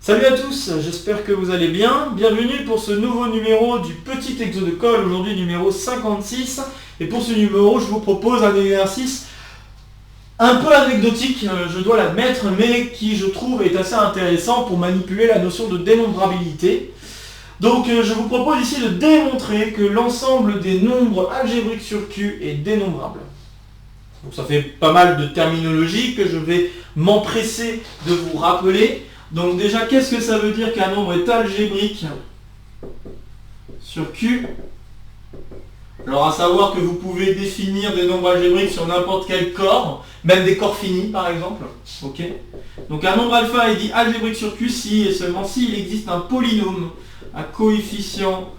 Salut à tous, j'espère que vous allez bien. Bienvenue pour ce nouveau numéro du petit exo de colle, aujourd'hui numéro 56. Et pour ce numéro, je vous propose un exercice un peu anecdotique, je dois l'admettre, mais qui je trouve est assez intéressant pour manipuler la notion de dénombrabilité. Donc je vous propose ici de démontrer que l'ensemble des nombres algébriques sur Q est dénombrable. Donc ça fait pas mal de terminologie que je vais m'empresser de vous rappeler. Donc déjà, qu'est-ce que ça veut dire qu'un nombre est algébrique sur Q? Alors à savoir que vous pouvez définir des nombres algébriques sur n'importe quel corps, même des corps finis par exemple. Ok. Donc un nombre alpha est dit algébrique sur Q si et seulement si il existe un polynôme à coefficient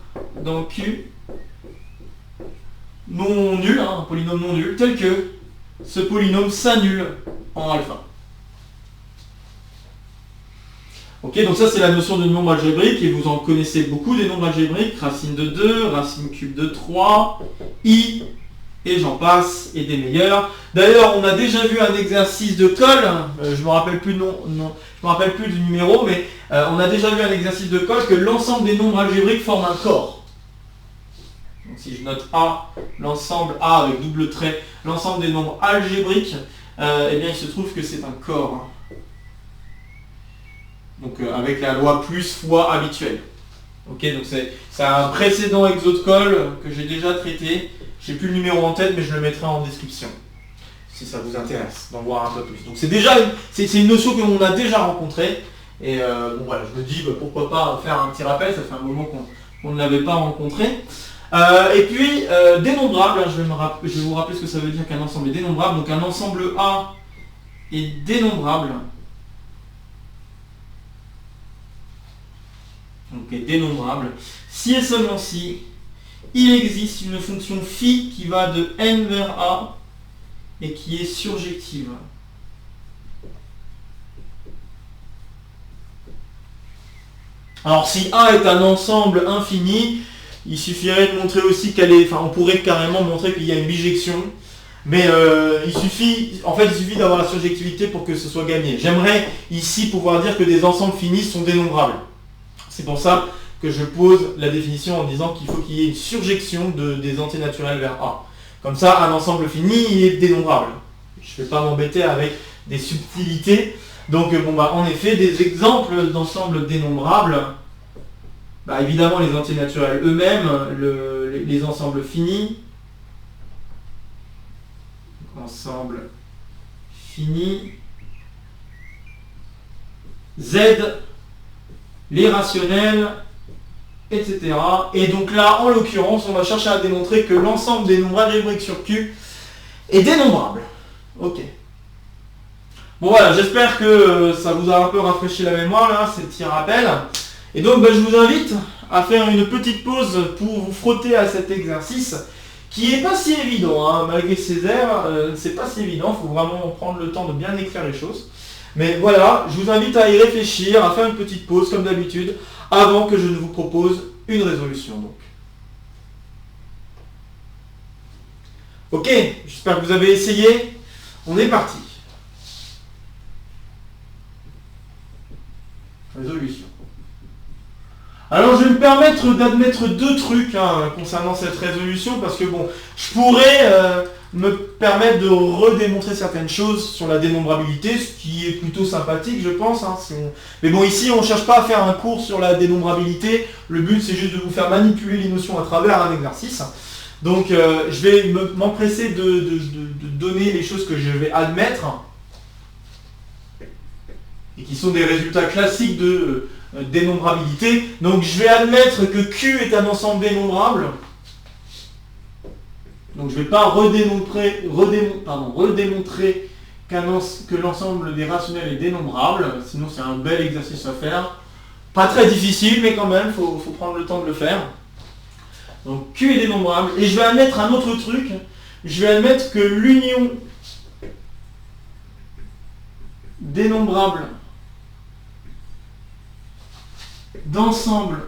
dans Q non nul, un polynôme non nul, tel que ce polynôme s'annule en alpha. Ok, donc ça c'est la notion de nombre algébrique et vous en connaissez beaucoup des nombres algébriques, racine de 2, racine cube de 3, i, et j'en passe, et des meilleurs. D'ailleurs, on a déjà vu un exercice de colle, je me rappelle plus je me rappelle plus du numéro, mais on a déjà vu un exercice de colle que l'ensemble des nombres algébriques forme un corps. Donc si je note A, l'ensemble A avec double trait, l'ensemble des nombres algébriques, eh bien il se trouve que c'est un corps. Donc avec la loi plus fois habituelle. Ok, donc c'est un précédent exo de colle que j'ai déjà traité. J'ai plus le numéro en tête, mais je le mettrai en description. Si ça vous intéresse d'en voir un peu plus. Donc c'est déjà une notion que l'on a déjà rencontrée. Et bon voilà, je me dis pourquoi pas faire un petit rappel, ça fait un moment qu'on ne l'avait pas rencontré. Et puis dénombrable, je vais vous rappeler ce que ça veut dire qu'un ensemble est dénombrable. Donc un ensemble A est dénombrable. Donc est dénombrable, si et seulement si il existe une fonction phi qui va de n vers a et qui est surjective. Alors si a est un ensemble infini, il suffirait de montrer aussi qu'elle est, on pourrait carrément montrer qu'il y a une bijection, mais il suffit d'avoir la surjectivité pour que ce soit gagné. J'aimerais ici pouvoir dire que des ensembles finis sont dénombrables. C'est pour ça que je pose la définition en disant qu'il faut qu'il y ait une surjection des entiers naturels vers A. Comme ça, un ensemble fini, il est dénombrable. Je ne vais pas m'embêter avec des subtilités. Donc, en effet, des exemples d'ensembles dénombrables, évidemment les entiers naturels eux-mêmes, les ensembles finis, ensemble fini, Z, les rationnels, etc. Et donc là, en l'occurrence, on va chercher à démontrer que l'ensemble des nombres algébriques sur Q est dénombrable. Ok. Bon voilà, j'espère que ça vous a un peu rafraîchi la mémoire, là, ces petits rappels. Et donc, je vous invite à faire une petite pause pour vous frotter à cet exercice, qui n'est pas si évident, hein, malgré ses airs, c'est pas si évident, il faut vraiment prendre le temps de bien écrire les choses. Mais voilà, je vous invite à y réfléchir, à faire une petite pause comme d'habitude, avant que je ne vous propose une résolution. Donc. Ok, j'espère que vous avez essayé. On est parti. Résolution. Alors je vais me permettre d'admettre deux trucs concernant cette résolution, parce que je pourrais me permettre de redémontrer certaines choses sur la dénombrabilité, ce qui est plutôt sympathique je pense. Mais ici on ne cherche pas à faire un cours sur la dénombrabilité, le but c'est juste de vous faire manipuler les notions à travers un exercice. Donc je vais m'empresser de donner les choses que je vais admettre, et qui sont des résultats classiques de dénombrabilité. Donc je vais admettre que Q est un ensemble dénombrable. Donc je ne vais pas redémontrer que l'ensemble des rationnels est dénombrable, sinon c'est un bel exercice à faire. Pas très difficile, mais quand même, il faut prendre le temps de le faire. Donc Q est dénombrable. Et je vais admettre un autre truc. Je vais admettre que l'union dénombrable d'ensemble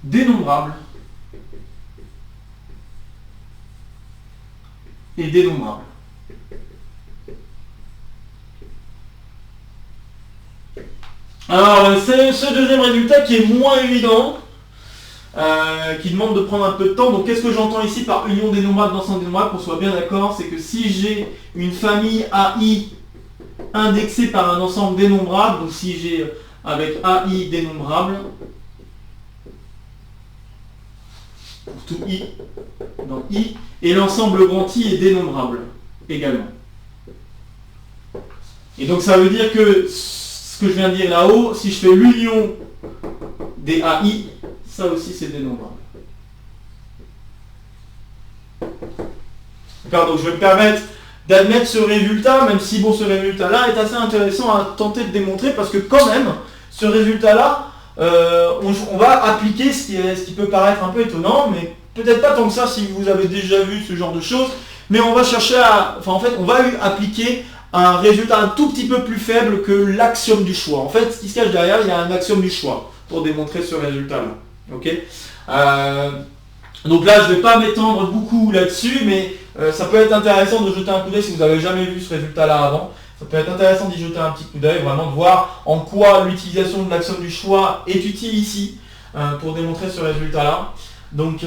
dénombrable est dénombrable. Alors, c'est ce deuxième résultat qui est moins évident, qui demande de prendre un peu de temps. Donc, qu'est-ce que j'entends ici par union dénombrable d'ensemble dénombrable, qu'on soit bien d'accord, c'est que si j'ai une famille AI indexée par un ensemble dénombrable, donc si j'ai avec AI dénombrable, pour tout I, dans I, et l'ensemble grand I est dénombrable également. Et donc ça veut dire que ce que je viens de dire là-haut, si je fais l'union des AI, ça aussi c'est dénombrable. D'accord, donc je vais me permettre d'admettre ce résultat, même si bon, ce résultat-là est assez intéressant à tenter de démontrer, parce que quand même, ce résultat-là, on va appliquer ce qui peut paraître un peu étonnant, mais peut-être pas tant que ça si vous avez déjà vu ce genre de choses, mais on va chercher à... Enfin en fait, on va appliquer un résultat un tout petit peu plus faible que l'axiome du choix. En fait, ce qui se cache derrière, il y a un axiome du choix pour démontrer ce résultat-là. Ok, donc là, je ne vais pas m'étendre beaucoup là-dessus, mais ça peut être intéressant de jeter un coup d'œil si vous n'avez jamais vu ce résultat-là avant. Ça peut être intéressant d'y jeter un petit coup d'œil, vraiment de voir en quoi l'utilisation de l'axiome du choix est utile ici pour démontrer ce résultat-là. Donc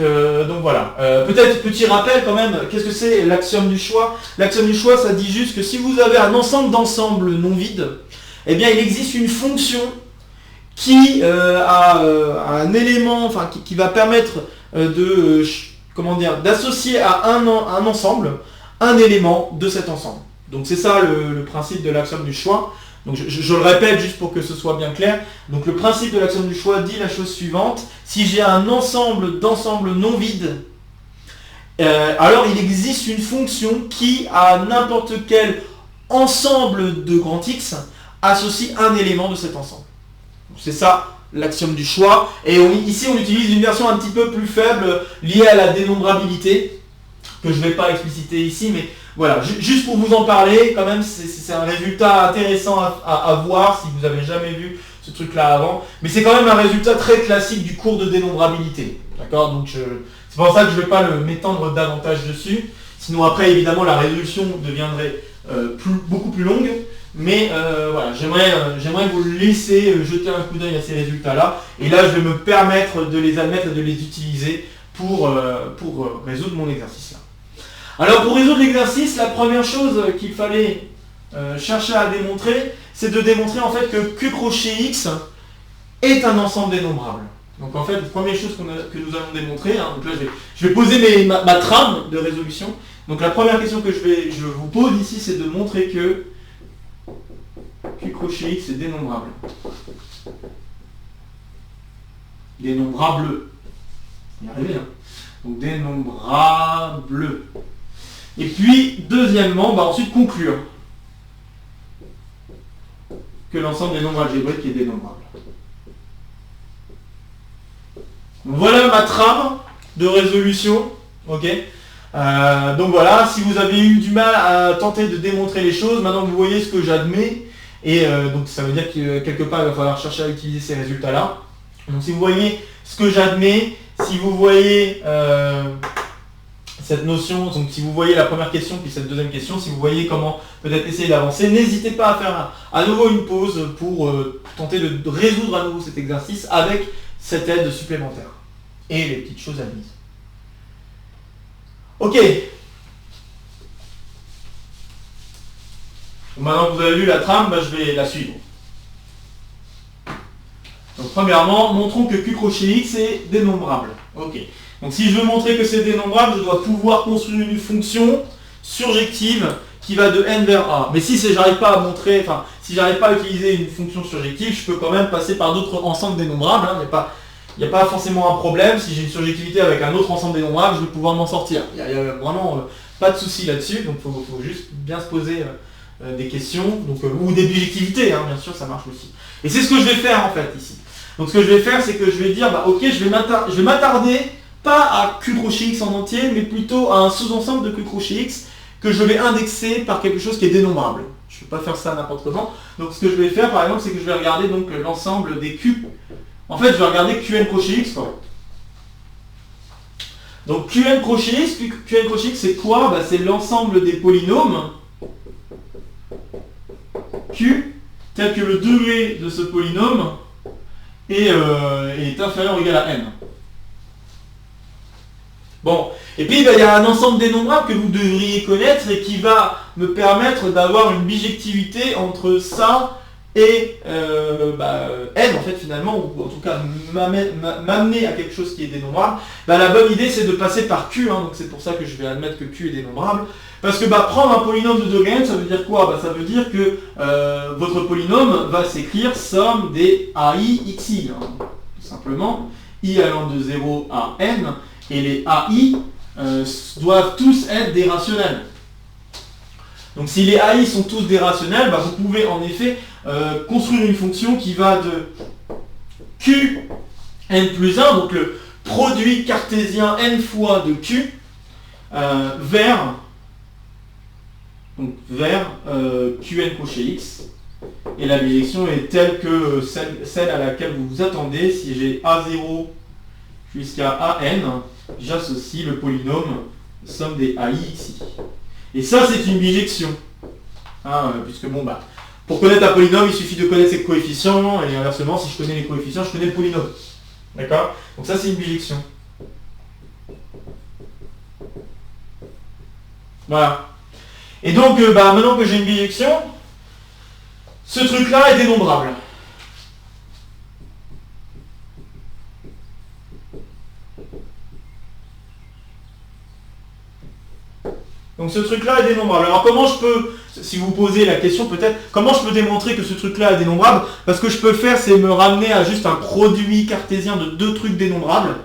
voilà. Peut-être petit rappel quand même, qu'est-ce que c'est l'axiome du choix? L'axiome du choix, ça dit juste que si vous avez un ensemble d'ensembles non vides, eh bien il existe une fonction qui a un élément, enfin qui va permettre d'associer à un ensemble un élément de cet ensemble. Donc c'est ça le principe de l'axiome du choix. Donc je le répète juste pour que ce soit bien clair. Donc le principe de l'axiome du choix dit la chose suivante: si j'ai un ensemble d'ensembles non vides, alors il existe une fonction qui, à n'importe quel ensemble de grand X, associe un élément de cet ensemble. C'est ça l'axiome du choix. Et ici on utilise une version un petit peu plus faible liée à la dénombrabilité, que je ne vais pas expliciter ici, mais voilà, juste pour vous en parler, quand même, c'est un résultat intéressant à voir si vous n'avez jamais vu ce truc-là avant. Mais c'est quand même un résultat très classique du cours de dénombrabilité. D'accord? Donc c'est pour ça que je ne vais pas m'étendre davantage dessus. Sinon après, évidemment, la résolution deviendrait beaucoup plus longue. Mais voilà, j'aimerais vous laisser jeter un coup d'œil à ces résultats-là. Et là, je vais me permettre de les admettre et de les utiliser pour résoudre mon exercice-là. Alors pour résoudre l'exercice, la première chose qu'il fallait chercher à démontrer, c'est de démontrer en fait que Q crochet X est un ensemble dénombrable. Donc en fait, la première chose que nous allons démontrer, hein, donc là je vais poser ma trame de résolution. Donc la première question que je vous pose ici, c'est de montrer que Q crochet X est dénombrable. Dénombrable. On va y arriver, hein. Donc dénombrable. Et puis, deuxièmement, ensuite conclure que l'ensemble des nombres algébriques est dénombrable. Donc, voilà ma trame de résolution. Ok. Donc voilà, si vous avez eu du mal à tenter de démontrer les choses, maintenant vous voyez ce que j'admets. Et donc ça veut dire que quelque part il va falloir chercher à utiliser ces résultats-là. Donc si vous voyez ce que j'admets, si vous voyez cette notion, donc si vous voyez la première question puis cette deuxième question, si vous voyez comment peut-être essayer d'avancer, n'hésitez pas à faire à nouveau une pause pour tenter de résoudre à nouveau cet exercice avec cette aide supplémentaire et les petites choses admises. Ok. Maintenant que vous avez lu la trame, je vais la suivre. Donc premièrement, montrons que Q crochet X est dénombrable. Ok. Donc si je veux montrer que c'est dénombrable, je dois pouvoir construire une fonction surjective qui va de n vers a. Mais si j'arrive pas à montrer, enfin si j'arrive pas à utiliser une fonction surjective, je peux quand même passer par d'autres ensembles dénombrables. Il n'y a pas forcément un problème. Si j'ai une surjectivité avec un autre ensemble dénombrable, je vais pouvoir m'en sortir. Il n'y a vraiment pas de souci là-dessus. Donc il faut juste bien se poser des questions, ou des bijectivités, hein, bien sûr, ça marche aussi. Et c'est ce que je vais faire en fait ici. Donc ce que je vais faire, c'est que je vais dire, ok, je vais m'attarder pas à Q crochet X en entier, mais plutôt à un sous-ensemble de Q crochet X que je vais indexer par quelque chose qui est dénombrable. Je ne vais pas faire ça n'importe comment. Donc ce que je vais faire par exemple, c'est que je vais regarder l'ensemble des Q. En fait, je vais regarder Qn crochet X quoi. Donc Qn crochet X, c'est quoi? C'est l'ensemble des polynômes Q tel que le degré de ce polynôme est inférieur ou égal à n. Bon, et puis il y a un ensemble dénombrable que vous devriez connaître et qui va me permettre d'avoir une bijectivité entre ça et n en fait finalement, ou en tout cas m'amener à quelque chose qui est dénombrable. La bonne idée c'est de passer par q, hein, donc c'est pour ça que je vais admettre que q est dénombrable. Parce que prendre un polynôme de degré n, ça veut dire quoi? Ça veut dire que votre polynôme va s'écrire somme des AI xi, hein, tout simplement, i allant de 0 à n, et les AI doivent tous être des rationnels. Donc si les AI sont tous des rationnels, vous pouvez en effet construire une fonction qui va de q n plus 1, donc le produit cartésien n fois de q, vers qn coché x, et la bijection est telle que celle à laquelle vous vous attendez. Si j'ai a0 jusqu'à an, j'associe le polynôme somme des AI ici. Et ça c'est une bijection. Hein, puisque pour connaître un polynôme, il suffit de connaître ses coefficients, et inversement, si je connais les coefficients, je connais le polynôme. D'accord? Donc ça c'est une bijection. Voilà. Et donc, maintenant que j'ai une bijection, ce truc-là est dénombrable. Donc ce truc-là est dénombrable. Alors comment je peux, si vous posez la question peut-être, comment je peux démontrer que ce truc-là est dénombrable? Parce que je peux faire, c'est me ramener à juste un produit cartésien de deux trucs dénombrables.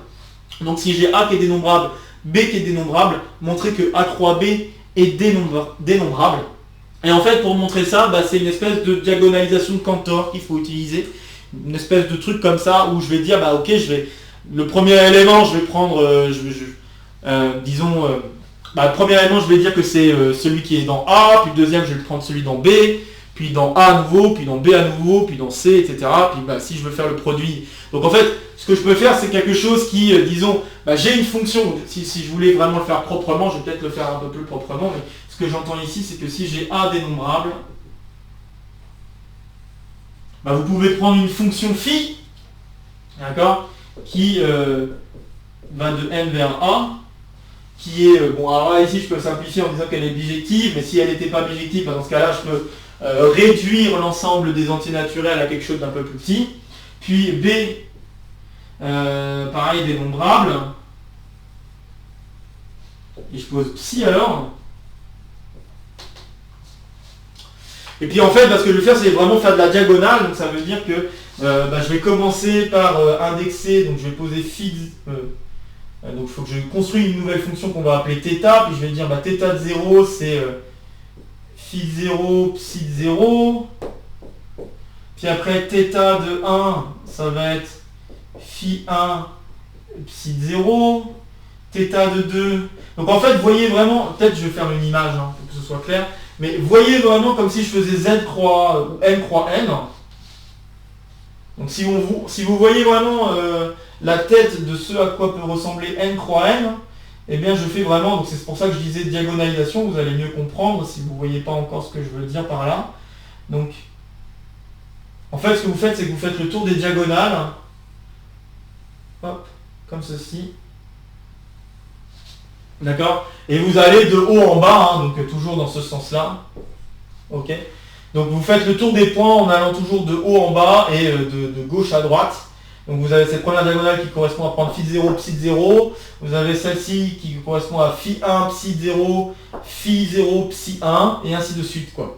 Donc si j'ai A qui est dénombrable, B qui est dénombrable, montrer que A3B est dénombrable. Et en fait, pour montrer ça, c'est une espèce de diagonalisation de Cantor qu'il faut utiliser. Une espèce de truc comme ça où je vais dire, ok, le premier élément, je vais prendre, le premier élément, je vais dire que c'est celui qui est dans A, puis le deuxième, je vais prendre celui dans B, puis dans A à nouveau, puis dans B à nouveau, puis dans C, etc. Puis si je veux faire le produit. Donc en fait, ce que je peux faire, c'est quelque chose qui, j'ai une fonction. Si je voulais vraiment le faire proprement, je vais peut-être le faire un peu plus proprement, mais ce que j'entends ici, c'est que si j'ai A dénombrable, vous pouvez prendre une fonction phi, d'accord, qui va de n vers A, qui est, alors là ici je peux simplifier en disant qu'elle est bijective, mais si elle n'était pas bijective, dans ce cas-là je peux réduire l'ensemble des entiers naturels à quelque chose d'un peu plus petit. Puis B, pareil, dénombrable. Et je pose psi alors. Et puis en fait, ce que je vais faire, c'est vraiment faire de la diagonale, donc ça veut dire que je vais commencer par indexer, donc je vais poser phi. Donc il faut que je construise une nouvelle fonction qu'on va appeler θ, puis je vais dire θ de 0 c'est phi de 0, psi de 0. Puis après θ de 1, ça va être phi 1, psi de 0. θ de 2. Donc en fait, vous voyez vraiment, peut-être je vais faire une image pour que ce soit clair, mais voyez vraiment comme si je faisais z croix ou n croix n. Donc si vous voyez vraiment la tête de ce à quoi peut ressembler n croix n, eh bien je fais vraiment, donc c'est pour ça que je disais diagonalisation, vous allez mieux comprendre si vous ne voyez pas encore ce que je veux dire par là. Donc en fait ce que vous faites, c'est que vous faites le tour des diagonales, hop, comme ceci. D'accord? Et vous allez de haut en bas, donc toujours dans ce sens-là. Ok? Donc vous faites le tour des points en allant toujours de haut en bas et de gauche à droite. Donc vous avez cette première diagonale qui correspond à prendre phi de 0, psi de 0. Vous avez celle-ci qui correspond à phi 1, psi de 0, phi 0, psi 1, et ainsi de suite, quoi.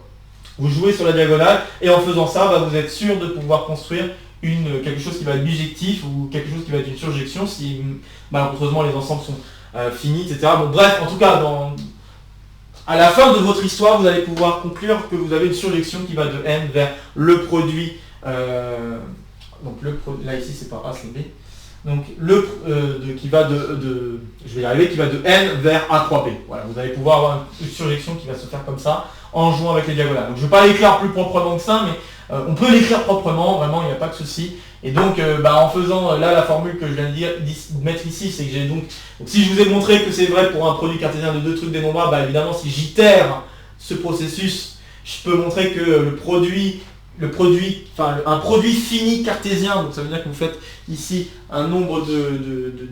Vous jouez sur la diagonale, et en faisant ça, vous êtes sûr de pouvoir construire quelque chose qui va être bijectif, ou quelque chose qui va être une surjection, si malheureusement les ensembles sont finis, etc. Donc bref, en tout cas, à la fin de votre histoire, vous allez pouvoir conclure que vous avez une surjection qui va de n vers le produit. Donc là ici c'est pas A, c'est B. Donc qui va je vais y arriver, qui va de n vers A3B. Voilà, vous allez pouvoir avoir une surjection qui va se faire comme ça en jouant avec les diagonales. Donc je ne vais pas l'écrire plus proprement que ça, mais on peut l'écrire proprement, vraiment il n'y a pas de souci. Et donc en faisant là la formule que je viens de mettre ici, c'est que j'ai donc si je vous ai montré que c'est vrai pour un produit cartésien de deux trucs dénombrables, évidemment si j'itère ce processus, je peux montrer que le produit le produit, enfin un produit fini cartésien, donc ça veut dire que vous faites ici un nombre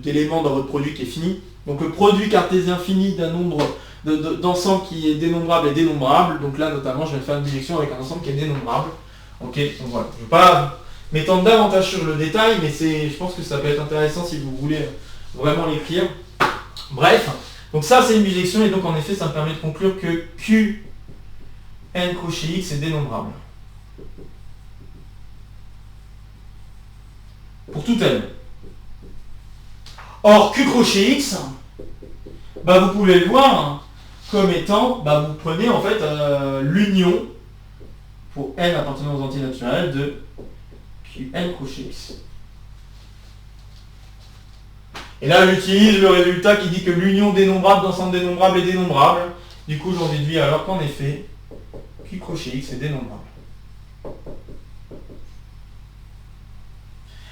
d'éléments dans votre produit qui est fini. Donc le produit cartésien fini d'un nombre d'ensemble qui est dénombrable et dénombrable. Donc là notamment je vais faire une bijection avec un ensemble qui est dénombrable. Ok, donc voilà. Je ne vais pas m'étendre davantage sur le détail, mais je pense que ça peut être intéressant si vous voulez vraiment l'écrire. Bref, donc ça c'est une bijection et donc en effet ça me permet de conclure que Q n crochet x est dénombrable. Pour tout n. Or Q crochet x, bah, vous pouvez le voir comme étant, bah, vous prenez en fait l'union pour n appartenant aux entiers naturels de Qn crochet x. Et là j'utilise le résultat qui dit que l'union dénombrable d'ensemble dénombrable est dénombrable. Du coup j'en déduis alors qu'en effet Q crochet x est dénombrable.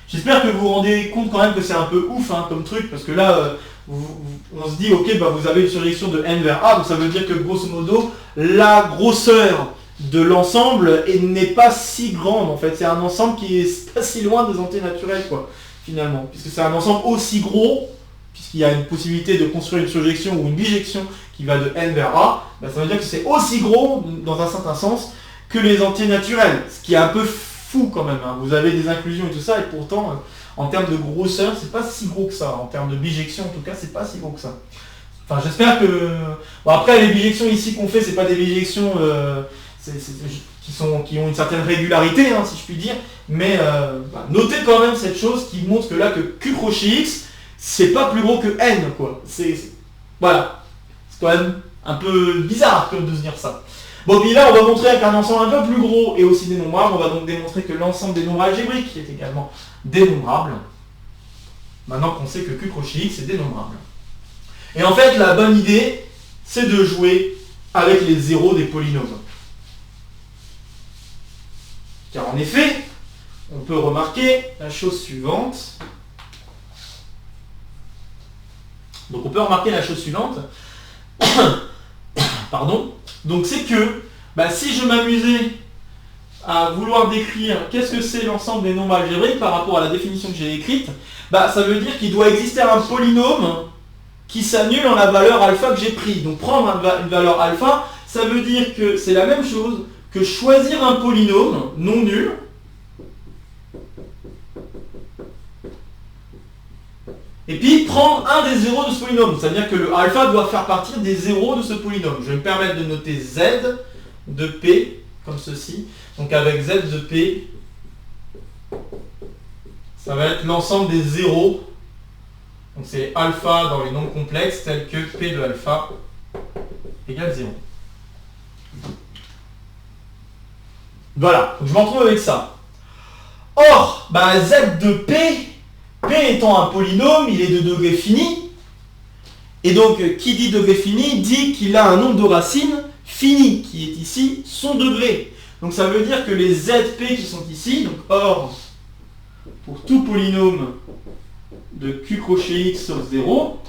J'espère que vous vous rendez compte quand même que c'est un peu ouf hein, comme truc, parce que là, on se dit, ok, bah, vous avez une surjection de n vers a, donc ça veut dire que grosso modo, la grosseur de l'ensemble n'est pas si grande, en fait. C'est un ensemble qui est pas si loin des entiers naturels, quoi, finalement. Puisque c'est un ensemble aussi gros, puisqu'il y a une possibilité de construire une surjection ou une bijection qui va de n vers a, bah, ça veut dire que c'est aussi gros, dans un certain sens, que les entiers naturels, ce qui est un peu fou quand même, hein. Vous avez des inclusions et tout ça, et pourtant, en termes de grosseur, c'est pas si gros que ça. En termes de bijection, en tout cas, c'est pas si gros que ça. Enfin, j'espère que... Bon, après, les bijections ici qu'on fait, c'est pas des bijections qui ont une certaine régularité, hein, si je puis dire, mais bah, notez quand même cette chose qui montre que là, que Q crochet x, c'est pas plus gros que n, quoi. Voilà. C'est quand même un peu bizarre de se dire ça. Bon, puis là, on va montrer qu'un ensemble un peu plus gros est aussi dénombrable. On va donc démontrer que l'ensemble des nombres algébriques est également dénombrable. Maintenant qu'on sait que Q crochet x est dénombrable. Et en fait, la bonne idée, c'est de jouer avec les zéros des polynômes. Car en effet, on peut remarquer la chose suivante. Donc on peut remarquer la chose suivante. Pardon. Donc c'est que, bah, si je m'amusais à vouloir décrire qu'est-ce que c'est l'ensemble des nombres algébriques par rapport à la définition que j'ai écrite, bah, ça veut dire qu'il doit exister un polynôme qui s'annule en la valeur alpha que j'ai pris. Donc prendre une valeur alpha, ça veut dire que c'est la même chose que choisir un polynôme non nul et puis prendre un des zéros de ce polynôme. C'est-à-dire que le alpha doit faire partie des zéros de ce polynôme. Je vais me permettre de noter z de p, comme ceci. Donc avec z de p, ça va être l'ensemble des zéros. Donc c'est alpha dans les nombres complexes, tels que p de alpha égale 0. Voilà, donc je m'en trouve avec ça. Or, bah, z de p, P étant un polynôme, il est de degré fini. Et donc, qui dit degré fini, dit qu'il a un nombre de racines fini, qui est ici son degré. Donc ça veut dire que les zp qui sont ici, donc or, pour tout polynôme de Q crochet x sauf 0,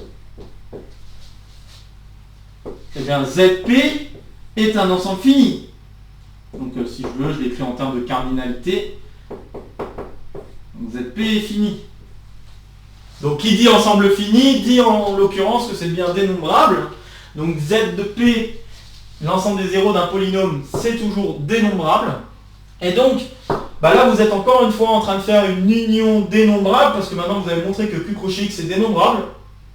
eh bien zp est un ensemble fini. Donc si je veux, je l'écris en termes de cardinalité. Donc zp est fini. Donc qui dit ensemble fini, dit en l'occurrence que c'est bien dénombrable. Donc z de p, l'ensemble des zéros d'un polynôme, c'est toujours dénombrable. Et donc, bah là vous êtes encore une fois en train de faire une union dénombrable, parce que maintenant vous avez montré que Q crochet x est dénombrable.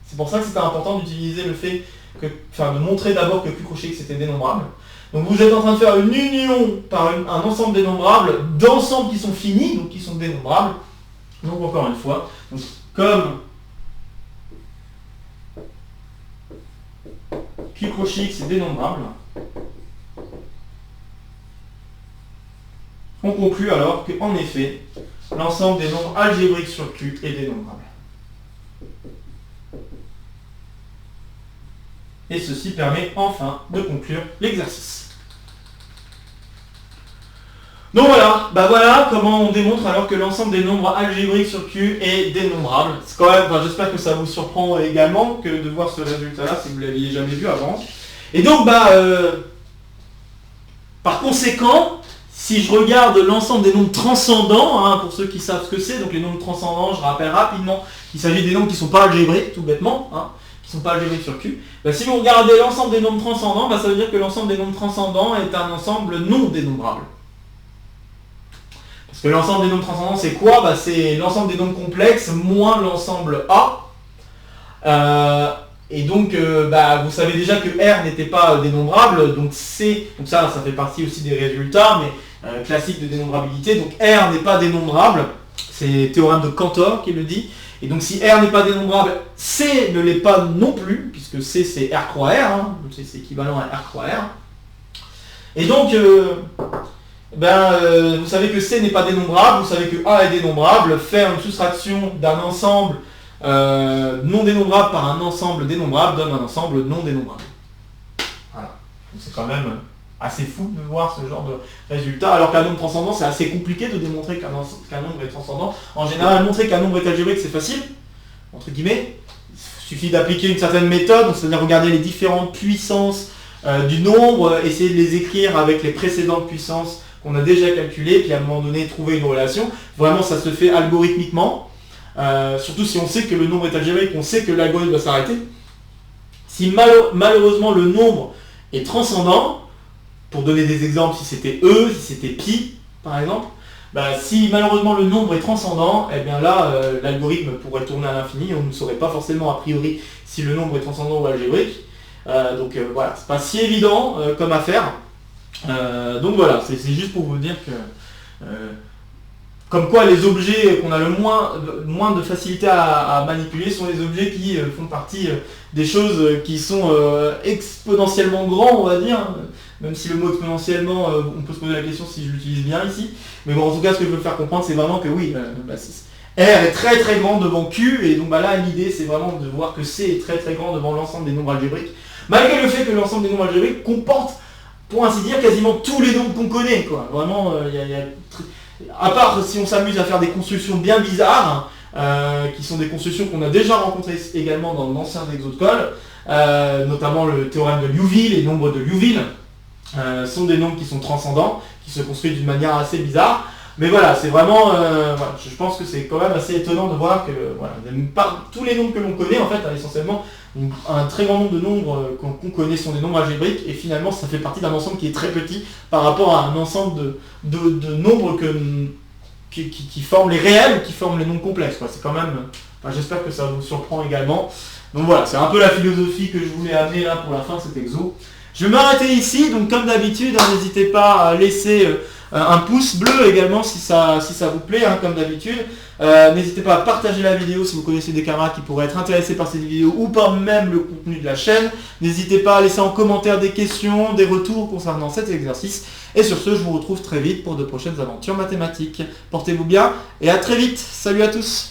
C'est pour ça que c'était important d'utiliser le fait que, enfin de montrer d'abord que Q crochet x était dénombrable. Donc vous êtes en train de faire une union par un ensemble dénombrable d'ensembles qui sont finis, donc qui sont dénombrables. Donc encore une fois, donc, comme Q crochet x est dénombrable, on conclut alors qu'en effet, l'ensemble des nombres algébriques sur Q est dénombrable. Et ceci permet enfin de conclure l'exercice. Donc voilà, bah voilà comment on démontre alors que l'ensemble des nombres algébriques sur Q est dénombrable. C'est quand même, enfin, j'espère que ça vous surprend également que de voir ce résultat-là si vous ne l'aviez jamais vu avant. Et donc, bah, par conséquent, Si je regarde l'ensemble des nombres transcendants, hein, pour ceux qui savent ce que c'est, donc les nombres transcendants, je rappelle rapidement qu'il s'agit des nombres qui ne sont pas algébriques, tout bêtement, hein, qui ne sont pas algébriques sur Q. Bah, si vous regardez l'ensemble des nombres transcendants, bah, ça veut dire que l'ensemble des nombres transcendants est un ensemble non dénombrable. Parce que l'ensemble des nombres transcendants, c'est quoi? Bah, c'est l'ensemble des nombres complexes moins l'ensemble A. Et donc, bah, vous savez déjà que R n'était pas dénombrable, donc C, donc ça fait partie aussi des résultats, mais classiques de dénombrabilité. Donc R n'est pas dénombrable, c'est le théorème de Cantor qui le dit. Et donc si R n'est pas dénombrable, C ne l'est pas non plus, puisque C c'est R croix R, hein, c'est équivalent à R croix R. Et donc, vous savez que C n'est pas dénombrable, vous savez que A est dénombrable, faire une soustraction d'un ensemble non dénombrable par un ensemble dénombrable donne un ensemble non dénombrable. Voilà. C'est quand même assez fou de voir ce genre de résultat, alors qu'un nombre transcendant, c'est assez compliqué de démontrer qu'un nombre est transcendant. En général, montrer qu'un nombre est algébrique, c'est facile, entre guillemets. Il suffit d'appliquer une certaine méthode, c'est-à-dire regarder les différentes puissances du nombre, essayer de les écrire avec les précédentes puissances qu'on a déjà calculées, puis à un moment donné, trouver une relation. Vraiment, ça se fait algorithmiquement. Surtout si on sait que le nombre est algébrique, on sait que l'algorithme va s'arrêter. Si malheureusement le nombre est transcendant, pour donner des exemples, si c'était E, si c'était pi, par exemple, si malheureusement le nombre est transcendant, et bien là, l'algorithme pourrait tourner à l'infini, on ne saurait pas forcément a priori si le nombre est transcendant ou algébrique. Donc voilà, c'est pas si évident comme affaire. Donc voilà, c'est juste pour vous dire que comme quoi les objets qu'on a le moins de facilité à manipuler sont les objets qui font partie des choses qui sont exponentiellement grands, on va dire, même si le mot exponentiellement, on peut se poser la question si je l'utilise bien ici. Mais bon, en tout cas, ce que je veux faire comprendre, c'est vraiment que oui, R est très très grand devant Q, et donc là, l'idée, c'est vraiment de voir que C est très très grand devant l'ensemble des nombres algébriques, malgré le fait que l'ensemble des nombres algébriques comporte, pour ainsi dire, quasiment tous les nombres qu'on connaît, quoi. Vraiment, à part si on s'amuse à faire des constructions bien bizarres, qui sont des constructions qu'on a déjà rencontrées également dans l'ancien exo de Cole, notamment le théorème de Liouville, les nombres de Liouville sont des nombres qui sont transcendants, qui se construisent d'une manière assez bizarre. Mais voilà, c'est vraiment, voilà, je pense que c'est quand même assez étonnant de voir que voilà, tous les nombres que l'on connaît, en fait, essentiellement, un très grand nombre de nombres qu'on connaît sont des nombres algébriques, et finalement ça fait partie d'un ensemble qui est très petit par rapport à un ensemble de nombres qui forment les réels ou qui forment les nombres complexes. C'est quand même, j'espère que ça vous surprend également. Donc voilà, c'est un peu la philosophie que je voulais amener là pour la fin de cet exo. Je vais m'arrêter ici, donc comme d'habitude, n'hésitez pas à laisser un pouce bleu également si ça vous plaît, comme d'habitude. N'hésitez pas à partager la vidéo si vous connaissez des camarades qui pourraient être intéressés par cette vidéo ou par même le contenu de la chaîne. N'hésitez pas à laisser en commentaire des questions, des retours concernant cet exercice. Et sur ce, je vous retrouve très vite pour de prochaines aventures mathématiques. Portez-vous bien et à très vite. Salut à tous.